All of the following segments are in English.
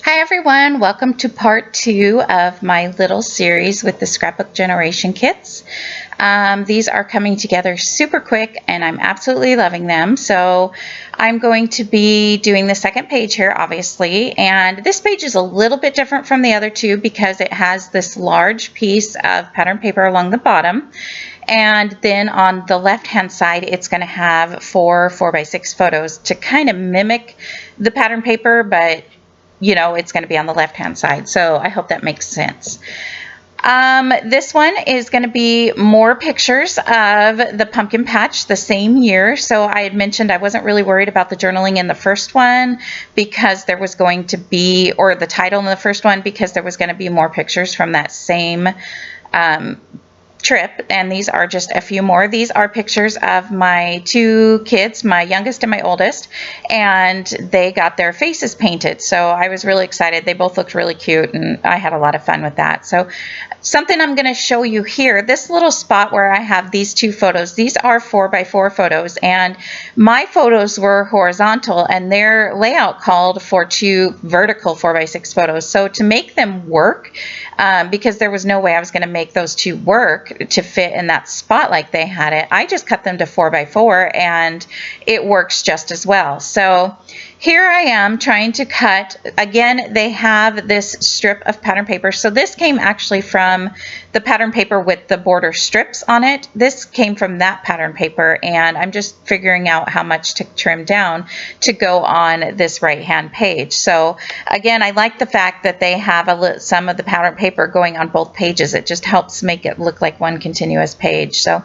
Hi everyone, welcome to part 2 of my little series with the Scrapbook Generation kits. These are coming together super quick and I'm absolutely loving them. So I'm going to be doing the second page here, obviously, and this page is a little bit different from the other two because it has this large piece of pattern paper along the bottom. And then on the left hand side, it's going to have four 4x6 photos to kind of mimic the pattern paper, but it's going to be on the left-hand side. So I hope that makes sense. This one is going to be more pictures of the pumpkin patch the same year. So I had mentioned I wasn't really worried about the journaling in the first one because there was going to be, or the title in the first one, because there was going to be more pictures from that same trip, and these are just a few more. These are pictures of my two kids, my youngest and my oldest, and they got their faces painted. So I was really excited. They both looked really cute and I had a lot of fun with that. So something I'm going to show you here, this little spot where I have these two photos, these are 4x4 photos, and my photos were horizontal and their layout called for two vertical 4x6 photos. So to make them work, because there was no way I was going to make those two work to fit in that spot like they had it, I just cut them to 4x4 and it works just as well. So here I am trying to cut. Again, they have this strip of pattern paper. So this came actually from the pattern paper with the border strips on it. This came from that pattern paper, and I'm just figuring out how much to trim down to go on this right-hand page. So again, I like the fact that they have some of the pattern paper going on both pages. It just helps make it look like one continuous page. So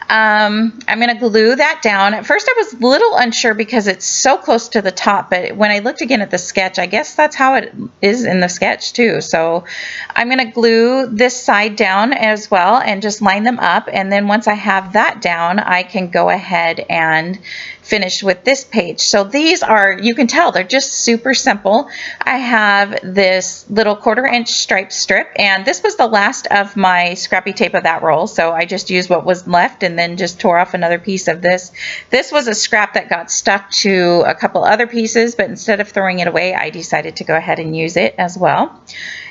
I'm going to glue that down. At first I was a little unsure because it's so close to the top, but when I looked again at the sketch, I guess that's how it is in the sketch too. So I'm going to glue this side down as well and just line them up, and then once I have that down, I can go ahead and finish with this page. So these are, you can tell they're just super simple. I have this little 1/4" stripe strip, and this was the last of my scrappy tape of that roll, so I just used what was left and then just tore off another piece of this. This was a scrap that got stuck to a couple other pieces, but instead of throwing it away, I decided to go ahead and use it as well.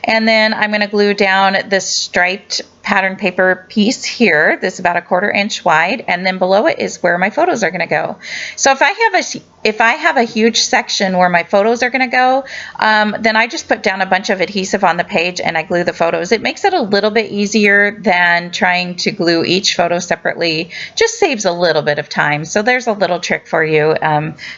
And then I'm going to glue down this striped pattern paper piece here. This is about a 1/4" wide, and then below it is where my photos are going to go. So if I have a huge section where my photos are going to go, then I just put down a bunch of adhesive on the page and I glue the photos. It makes it a little bit easier than trying to glue each photo separately. Just saves a little bit of time. So there's a little trick for you,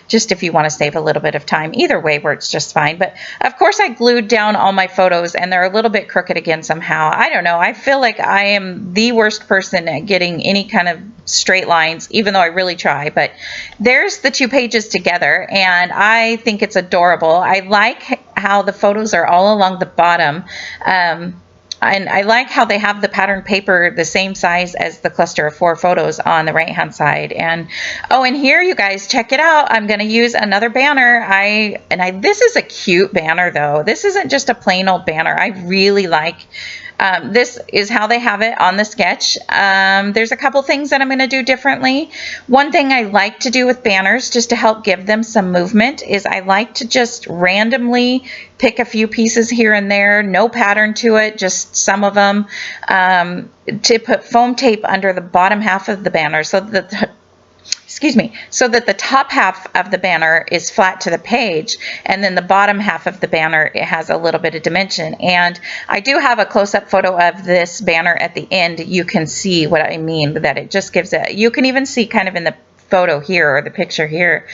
just if you want to save a little bit of time. Either way works just fine. But of course I glued down all my photos and they're a little bit crooked again somehow. I don't know. I feel like I am the worst person at getting any kind of straight lines, even though I really try. But there's the two pages together, and I think it's adorable. I like how the photos are all along the bottom, and I like how they have the pattern paper the same size as the cluster of 4 photos on the right hand side. And oh, and here, you guys, check it out. I'm going to use another banner. This is a cute banner though. This isn't just a plain old banner. I really like this is how they have it on the sketch. There's a couple things that I'm going to do differently. One thing I like to do with banners, just to help give them some movement, is I like to just randomly pick a few pieces here and there, no pattern to it, just some of them, to put foam tape under the bottom half of the banner so that so that the top half of the banner is flat to the page, and then the bottom half of the banner, it has a little bit of dimension. And I do have a close-up photo of this banner at the end. You can see what I mean, that it just gives it, you can even see kind of in the photo here, or the picture here,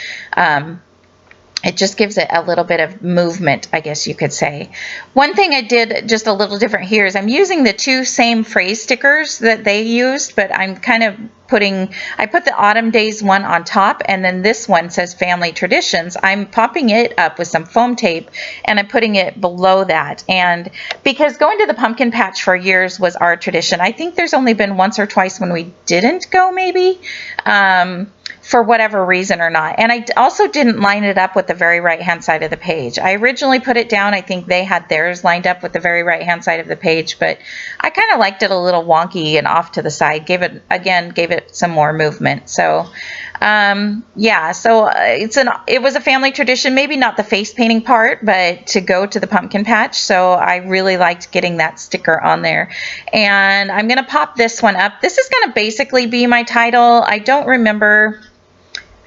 it just gives it a little bit of movement, I guess you could say. One thing I did just a little different here is I'm using the two same phrase stickers that they used, but I'm kind of I put the Autumn Days one on top, and then this one says Family Traditions. I'm popping it up with some foam tape and I'm putting it below that. And because going to the pumpkin patch for years was our tradition, I think there's only been once or twice when we didn't go, maybe. For whatever reason or not. And I also didn't line it up with the very right hand side of the page. I originally put it down, I think they had theirs lined up with the very right hand side of the page, but I kind of liked it a little wonky and off to the side. Gave it it some more movement. So yeah, so it was a family tradition, maybe not the face painting part, but to go to the pumpkin patch. So I really liked getting that sticker on there. And I'm going to pop this one up. This is going to basically be my title. I don't remember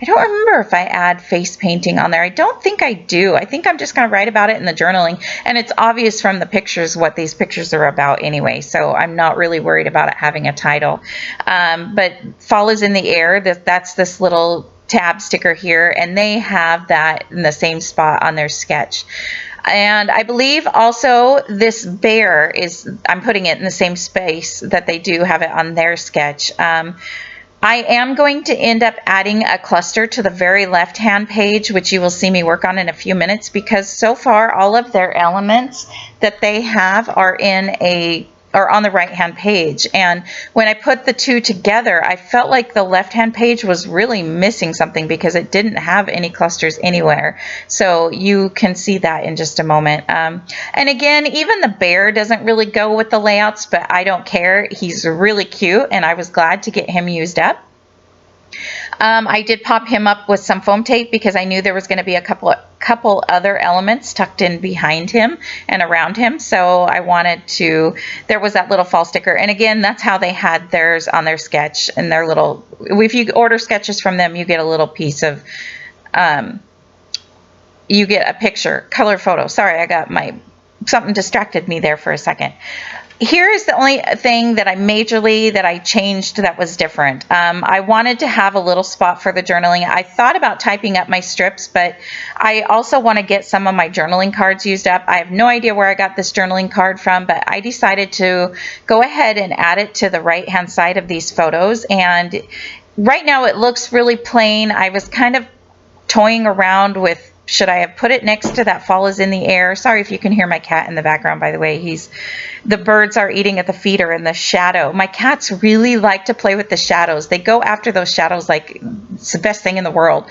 if I add face painting on there. I don't think I do. I think I'm just going to write about it in the journaling. And it's obvious from the pictures what these pictures are about anyway, so I'm not really worried about it having a title. But Fall is in the Air, that's this little tab sticker here, and they have that in the same spot on their sketch. And I believe also this bear I'm putting it in the same space that they do have it on their sketch. I am going to end up adding a cluster to the very left-hand page, which you will see me work on in a few minutes, because so far all of their elements that they have are on the right-hand page. And when I put the two together, I felt like the left-hand page was really missing something because it didn't have any clusters anywhere. So you can see that in just a moment. And again, even the bear doesn't really go with the layouts, but I don't care. He's really cute, and I was glad to get him used up. I did pop him up with some foam tape because I knew there was going to be a couple other elements tucked in behind him and around him. So I wanted to, there was that little fall sticker. And again, that's how they had theirs on their sketch and their little, if you order sketches from them, you get a little piece of, you get a picture, color photo. Sorry, something distracted me there for a second. Here is the only thing that I changed that was different. I wanted to have a little spot for the journaling. I thought about typing up my strips, but I also want to get some of my journaling cards used up. I have no idea where I got this journaling card from, but I decided to go ahead and add it to the right-hand side of these photos. And right now it looks really plain. I was kind of toying around with, should I have put it next to that Fall is in the Air? Sorry if you can hear my cat in the background, by the way. The birds are eating at the feeder in the shadow. My cats really like to play with the shadows. They go after those shadows like it's the best thing in the world.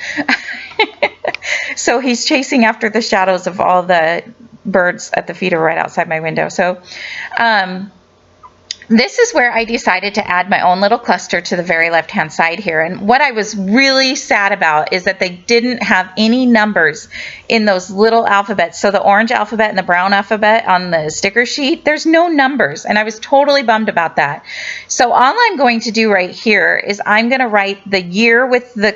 So he's chasing after the shadows of all the birds at the feeder right outside my window. So this is where I decided to add my own little cluster to the very left-hand side here. And what I was really sad about is that they didn't have any numbers in those little alphabets. So the orange alphabet and the brown alphabet on the sticker sheet, there's no numbers. And I was totally bummed about that. So all I'm going to do right here is I'm going to write the year with the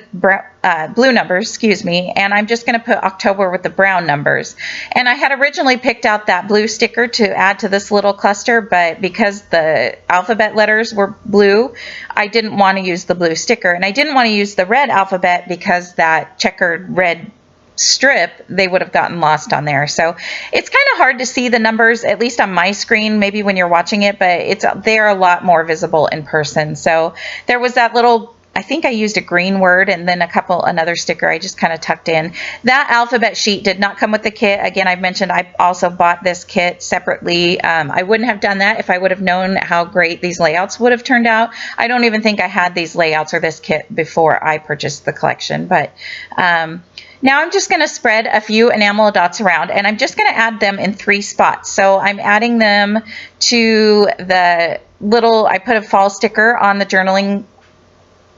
blue numbers, and I'm just going to put October with the brown numbers. And I had originally picked out that blue sticker to add to this little cluster, but because the alphabet letters were blue, I didn't want to use the blue sticker. And I didn't want to use the red alphabet because that checkered red strip, they would have gotten lost on there. So it's kind of hard to see the numbers, at least on my screen, maybe when you're watching it, but they're a lot more visible in person. So there was that little, I think I used a green word and then another sticker I just kind of tucked in. That alphabet sheet did not come with the kit. Again, I've mentioned I also bought this kit separately. I wouldn't have done that if I would have known how great these layouts would have turned out. I don't even think I had these layouts or this kit before I purchased the collection. But now I'm just going to spread a few enamel dots around, and I'm just going to add them in 3 spots. So I'm adding them to the little, I put a fall sticker on the journaling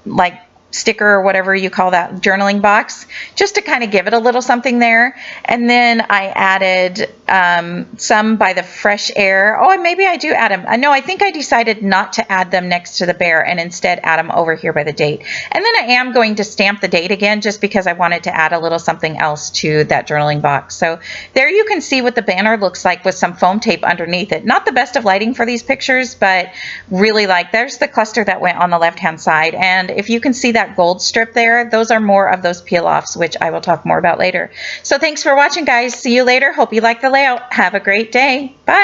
like sticker or whatever you call that journaling box, just to kind of give it a little something there. And then I added some by the Fresh Air. Oh, and maybe I do add them. No, I think I decided not to add them next to the bear and instead add them over here by the date. And then I am going to stamp the date again just because I wanted to add a little something else to that journaling box. So there you can see what the banner looks like with some foam tape underneath it. Not the best of lighting for these pictures, but really there's the cluster that went on the left-hand side. And if you can see that gold strip there, those are more of those peel-offs, which I will talk more about later. So thanks for watching, guys. See you later. Hope you like the layout. Have a great day. Bye.